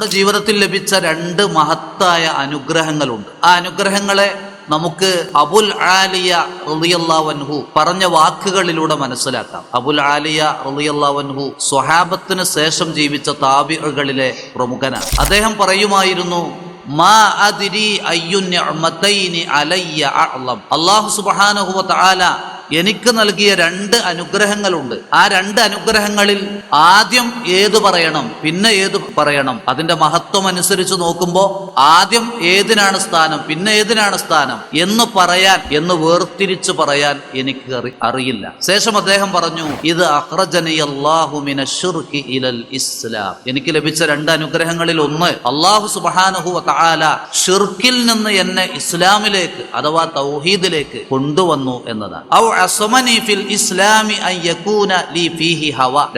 നമ്മുടെ ജീവിതത്തിൽ ലഭിച്ച രണ്ട് മഹത്തായ അനുഗ്രഹങ്ങളുണ്ട്. ആ അനുഗ്രഹങ്ങളെ നമുക്ക് അബുൽ ആലിയ റളിയല്ലാഹു അൻഹു പറഞ്ഞ വാക്കുകളിലൂടെ മനസ്സിലാക്കാം. അബുൽ ആലിയ റളിയല്ലാഹു അൻഹു സ്വഹാബത്തിന് ശേഷം ജീവിച്ച താബിഈകളിലെ പ്രമുഖനാണ്. അദ്ദേഹം പറയുമായിരുന്നു, മാ അദ്രി അയ്യു നിഅമതൈനി അലയ്യ അഅ്ളം. അല്ലാഹു സുബ്ഹാനഹു വ തആല എനിക്ക് നൽകിയ രണ്ട് അനുഗ്രഹങ്ങളുണ്ട്. ആ രണ്ട് അനുഗ്രഹങ്ങളിൽ ആദ്യം ഏത് പറയണം, പിന്നെ ഏത് പറയണം, അതിന്റെ മഹത്വം അനുസരിച്ച് നോക്കുമ്പോൾ ആദ്യം ഏതിനാണ് സ്ഥാനം, പിന്നെ ഏതിനാണ് സ്ഥാനം എന്ന് വേർതിരിച്ച് പറയാൻ എനിക്ക് അറിയില്ല. ശേഷം അദ്ദേഹം പറഞ്ഞു, ഇത് അഖ്റജനി അല്ലാഹു മിനശ്ശിർകി ഇലൽ ഇസ്ലാം. എനിക്ക് ലഭിച്ച രണ്ട് അനുഗ്രഹങ്ങളിൽ ഒന്ന്, അല്ലാഹു സുബ്ഹാനഹു വ തആല ഷിർക്കിൽ നിന്ന് എന്നെ ഇസ്ലാമിലേക്ക് അഥവാ തൗഹീദിലേക്ക് കൊണ്ടുവന്നു എന്നതാണ്.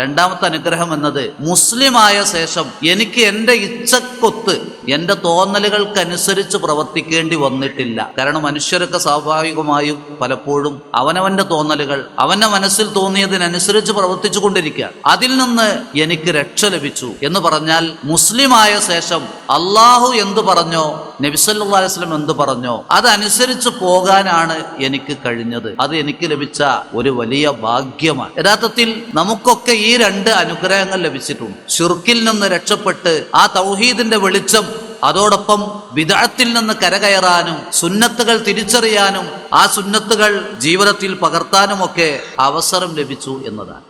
രണ്ടാമത്തെ അനുഗ്രഹം എന്നത്, മുസ്ലിമായ ശേഷം എനിക്ക് എന്റെ ഇച്ഛക്കൊത്ത് എന്റെ തോന്നലുകൾക്കനുസരിച്ച് പ്രവർത്തിക്കേണ്ടി വന്നിട്ടില്ല. കാരണം മനുഷ്യരൊക്കെ സ്വാഭാവികമായും പലപ്പോഴും അവനവന്റെ തോന്നലുകൾ അവന്റെ മനസ്സിൽ തോന്നിയതിനനുസരിച്ച് പ്രവർത്തിച്ചു കൊണ്ടിരിക്കുക. അതിൽ നിന്ന് എനിക്ക് രക്ഷ ലഭിച്ചു എന്ന് പറഞ്ഞാൽ, മുസ്ലിമായ ശേഷം അള്ളാഹു എന്തു പറഞ്ഞോ, നബി സല്ലല്ലാഹു അലൈഹി വസല്ലം എന്തു പറഞ്ഞോ അതനുസരിച്ച് പോകാനാണ് എനിക്ക് കഴിഞ്ഞത്. അത് എനിക്ക് ലഭിച്ച ഒരു വലിയ ഭാഗ്യമാണ്. യഥാർത്ഥത്തിൽ നമുക്കൊക്കെ ഈ രണ്ട് അനുഗ്രഹങ്ങൾ ലഭിച്ചിട്ടുണ്ട്. ശിർക്കിൽ നിന്ന് രക്ഷപ്പെട്ട് ആ തൗഹീദിന്റെ വെളിച്ചം, അതോടൊപ്പം ബിദ്അത്തിൽ നിന്ന് കരകയറാനും സുന്നത്തുകൾ തിരിച്ചറിയാനും ആ സുന്നത്തുകൾ ജീവിതത്തിൽ പകർത്താനുമൊക്കെ അവസരം ലഭിച്ചു എന്നതാണ്.